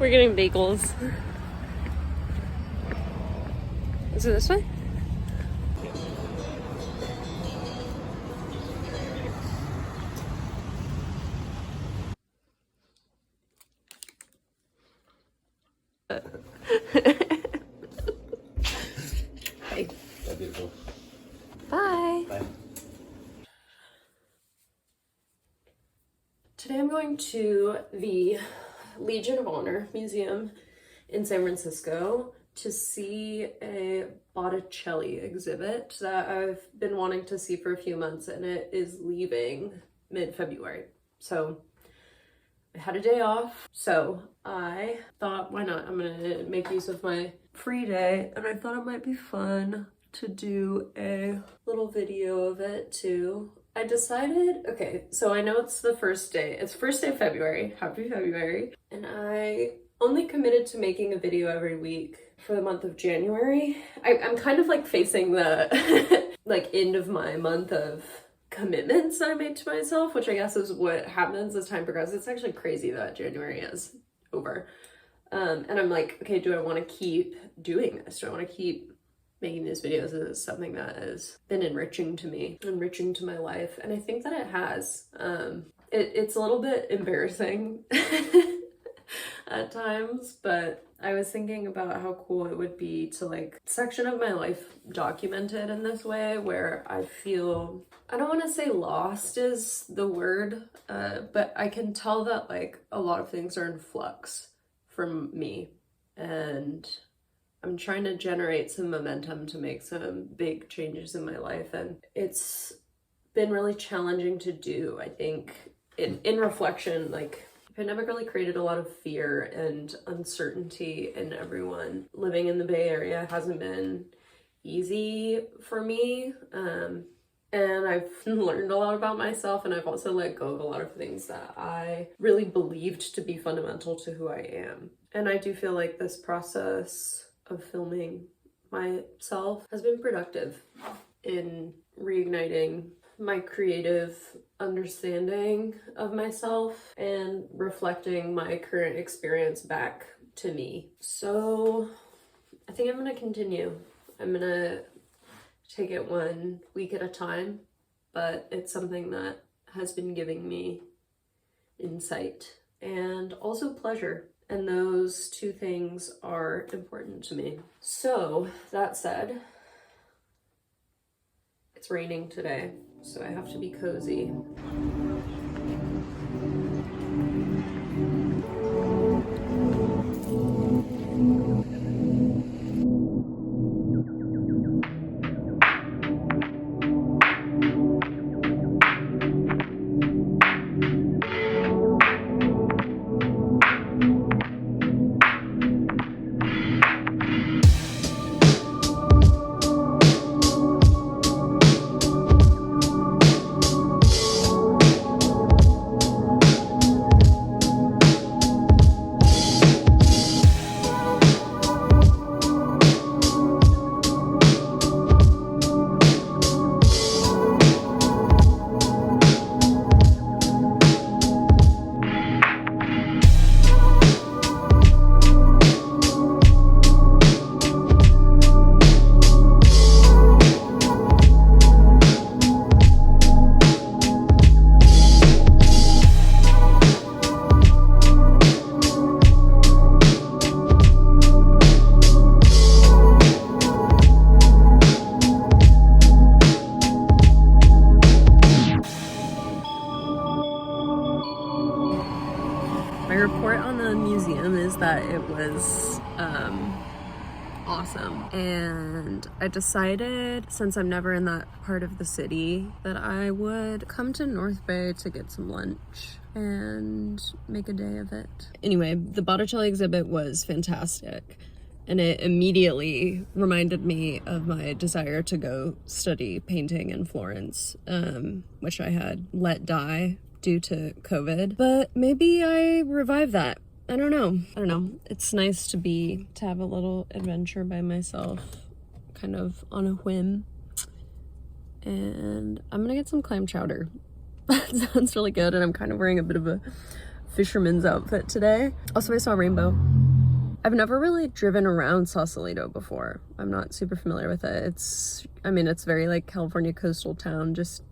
We're getting bagels. Is it this way? Bye. That's beautiful. Bye. Bye. Today I'm going to the Legion of Honor Museum in San Francisco to see a Botticelli exhibit that I've been wanting to see for a few months, and it is leaving mid-February. So I had a day off, so I thought, why not? I'm gonna make use of my free day, and I thought it might be fun to do a little video of it too. I decided, okay, so I know it's the first day. It's first day of February. Happy February. And I only committed to making a video every week for the month of January. I'm kind of like facing the like end of my month of commitments I made to myself, which I guess is what happens as time progresses. It's actually crazy that January is over. And I'm like, okay, do I want to keep doing this? Do I want to keep making these videos? Is something that has been enriching to me, enriching to my life, and I think that it has. It's a little bit embarrassing at times, but I was thinking about how cool it would be to like section of my life documented in this way, where I feel, I don't want to say lost is the word, but I can tell that like a lot of things are in flux from me, and I'm trying to generate some momentum to make some big changes in my life, and it's been really challenging to do. I think in reflection, like the pandemic really created a lot of fear and uncertainty in everyone. Living in the Bay Area hasn't been easy for me, and I've learned a lot about myself, and I've also let go of a lot of things that I really believed to be fundamental to who I am. And I do feel like this process of filming myself has been productive in reigniting my creative understanding of myself and reflecting my current experience back to me. So I think I'm gonna continue. I'm gonna take it 1 week at a time, but it's something that has been giving me insight and also pleasure. And those two things are important to me. So that said, it's raining today, so I have to be cozy. My report on the museum is that it was awesome, and I decided, since I'm never in that part of the city, that I would come to North Bay to get some lunch and make a day of it. Anyway, the Botticelli exhibit was fantastic, and it immediately reminded me of my desire to go study painting in Florence, which I had let die due to COVID, but maybe I revive that. I don't know. It's nice to have a little adventure by myself, kind of on a whim. And I'm gonna get some clam chowder. That sounds really good, and I'm kind of wearing a bit of a fisherman's outfit today. Also, I saw a rainbow. I've never really driven around Sausalito before. I'm not super familiar with it. It's very like California coastal town, just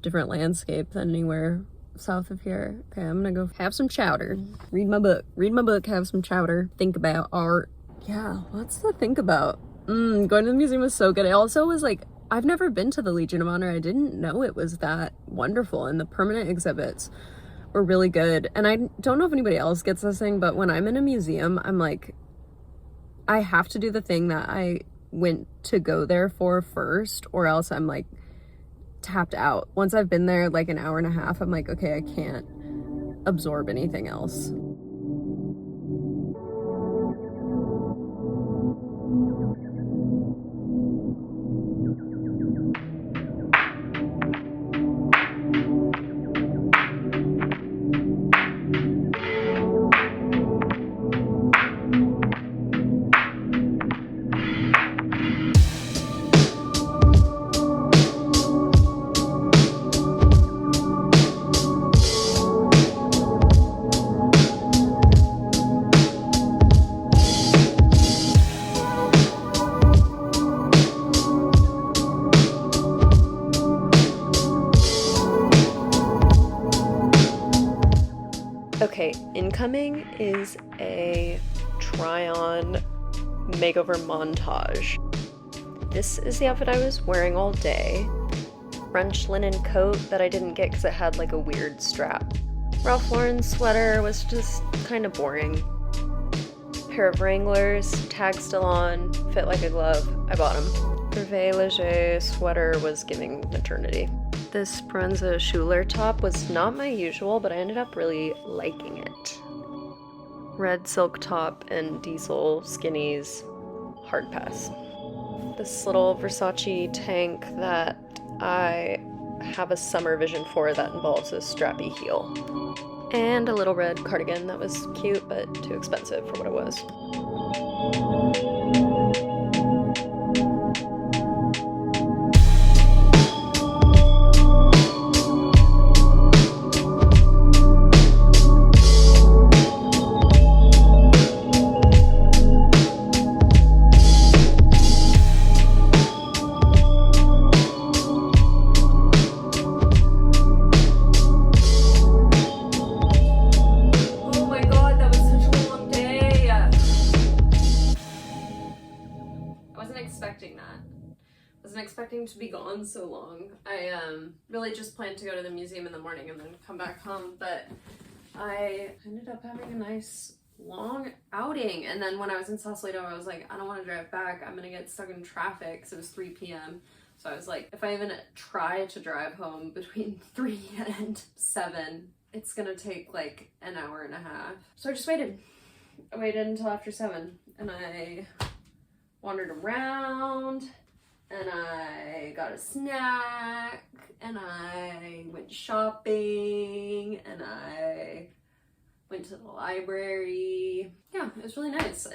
different landscape than anywhere south of here. Okay, I'm gonna go have some chowder. Read my book, have some chowder. Think about art. Yeah, lots to think about. Going to the museum was so good. It also was like, I've never been to the Legion of Honor. I didn't know it was that wonderful, and the permanent exhibits were really good. And I don't know if anybody else gets this thing, but when I'm in a museum, I'm like, I have to do the thing that I went to go there for first, or else I'm like tapped out. Once I've been there like an hour and a half, I'm like, okay, I can't absorb anything else. Okay, incoming is a try-on makeover montage. This is the outfit I was wearing all day. French linen coat that I didn't get because it had like a weird strap. Ralph Lauren sweater was just kind of boring. Pair of Wranglers, tag still on, fit like a glove. I bought them. Hervé Leger sweater was giving maternity. This Proenza Schuler top was not my usual, but I ended up really liking it. Red silk top and diesel skinnies, hard pass. This little Versace tank that I have a summer vision for that involves a strappy heel. And a little red cardigan that was cute but too expensive for what it was. To be gone so long. I really just planned to go to the museum in the morning and then come back home, but I ended up having a nice long outing. And then when I was in Sausalito, I was like, I don't want to drive back. I'm gonna get stuck in traffic because it was 3 p.m. So I was like, if I even try to drive home between 3 and 7, it's gonna take like an hour and a half. So I just waited. I waited until after 7 and I wandered around. And I got a snack, and I went shopping, and I went to the library. Yeah, it was really nice.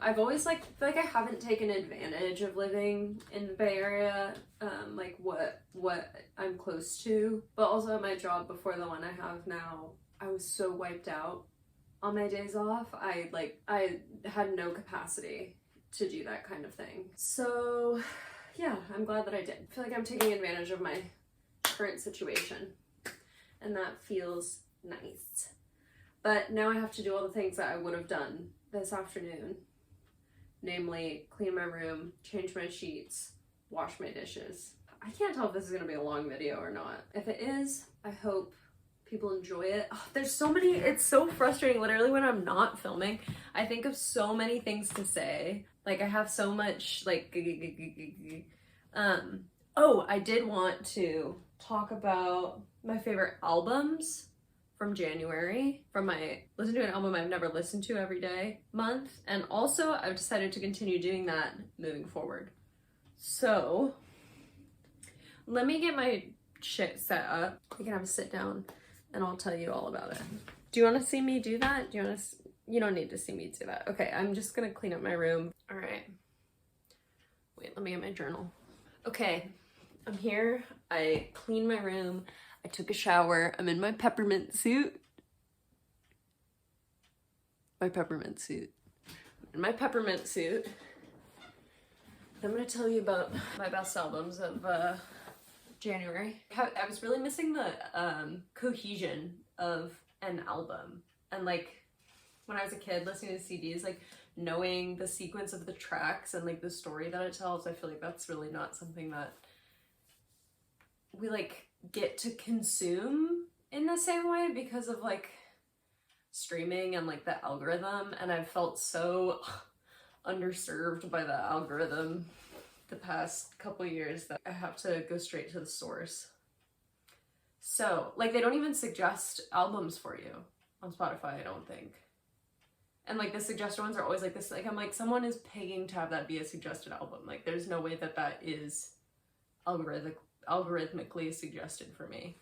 I've always feel like I haven't taken advantage of living in the Bay Area, like what I'm close to. But also at my job before the one I have now, I was so wiped out on my days off. I had no capacity to do that kind of thing. So yeah, I'm glad that I did. I feel like I'm taking advantage of my current situation, and that feels nice. But now I have to do all the things that I would have done this afternoon, namely clean my room, change my sheets, wash my dishes. I can't tell if this is gonna be a long video or not. If it is, I hope people enjoy it. Oh, there's so many, it's so frustrating. Literally when I'm not filming, I think of so many things to say. Like I have so much like, oh, I did want to talk about my favorite albums from January, from my listen to an album I've never listened to every day month. And also I've decided to continue doing that moving forward. So let me get my shit set up. We can have a sit down and I'll tell you all about it. Do you want to see me do that? You don't need to see me do that. Okay, I'm just gonna clean up my room. All right. Wait, let me get my journal. Okay, I'm here. I cleaned my room. I took a shower. I'm in my peppermint suit. my peppermint suit. In my peppermint suit, I'm gonna tell you about my best albums of January. I was really missing the cohesion of an album, and like when I was a kid listening to CDs, like knowing the sequence of the tracks and like the story that it tells, I feel like that's really not something that we like get to consume in the same way because of like streaming and like the algorithm, and I've felt so underserved by the algorithm the past couple years that I have to go straight to the source. So like they don't even suggest albums for you on Spotify, I don't think. And like the suggested ones are always like this, like I'm like, someone is paying to have that be a suggested album. Like there's no way that that is algorithmically suggested for me.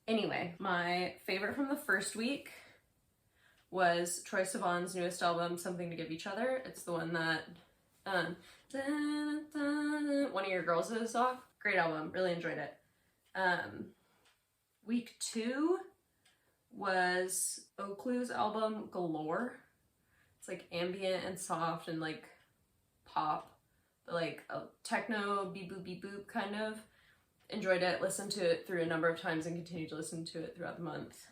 Anyway, my favorite from the first week was Troye Sivan's newest album, Something to Give Each Other. It's the one that One of Your Girls is off. Great album, really enjoyed it. Week 2 was Oakley's album Galore. It's like ambient and soft and like pop, but like a techno beep boop kind of. Enjoyed it, listened to it through a number of times and continued to listen to it throughout the month.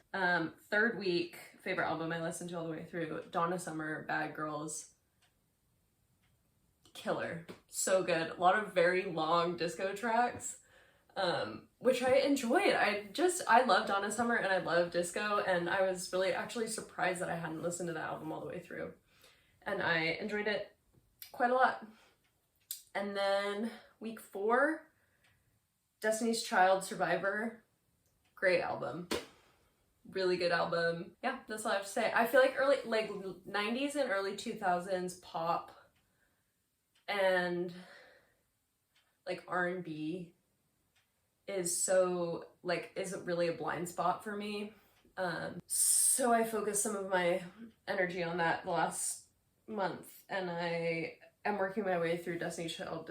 Third week, favorite album I listened to all the way through, Donna Summer, Bad Girls. Killer. So good. A lot of very long disco tracks, which I enjoyed. I love Donna Summer and I love disco, and I was really actually surprised that I hadn't listened to that album all the way through. And I enjoyed it quite a lot. And then week 4, Destiny's Child, Survivor. Great album. Really good album. Yeah, that's all I have to say. I feel like early, like 90s and early 2000s pop and like R&B is really a blind spot for me. So I focused some of my energy on that the last month, and I am working my way through Destiny's Child's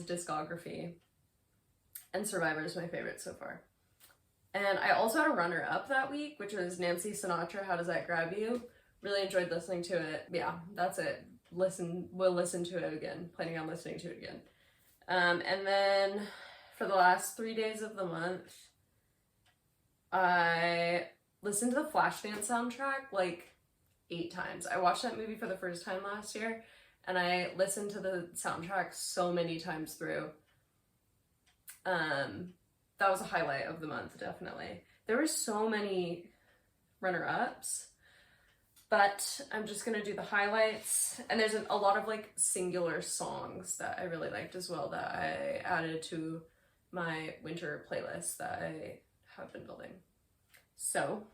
discography, and Survivor is my favorite so far. And I also had a runner-up that week, which was Nancy Sinatra, How Does That Grab You? Really enjoyed listening to it. Yeah, that's it. We'll listen to it again. Planning on listening to it again. And then for the last 3 days of the month, I listened to the Flashdance soundtrack like 8 times. I watched that movie for the first time last year, and I listened to the soundtrack so many times through. That was a highlight of the month, definitely. There were so many runner-ups, but I'm just gonna do the highlights. And there's a lot of like singular songs that I really liked as well that I added to my winter playlist that I have been building. So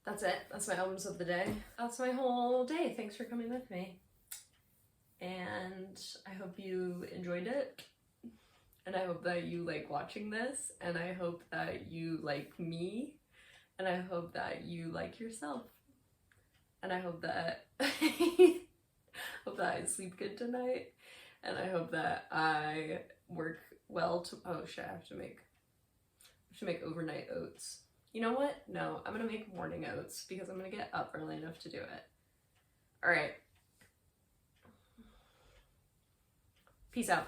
that's it. That's my albums of the day. That's my whole day. Thanks for coming with me. And I hope you enjoyed it. And I hope that you like watching this. And I hope that you like me. And I hope that you like yourself. And I hope that I sleep good tonight. And I hope that I work well oh shit, I have to make overnight oats. You know what? No, I'm gonna make morning oats because I'm gonna get up early enough to do it. All right. Peace out.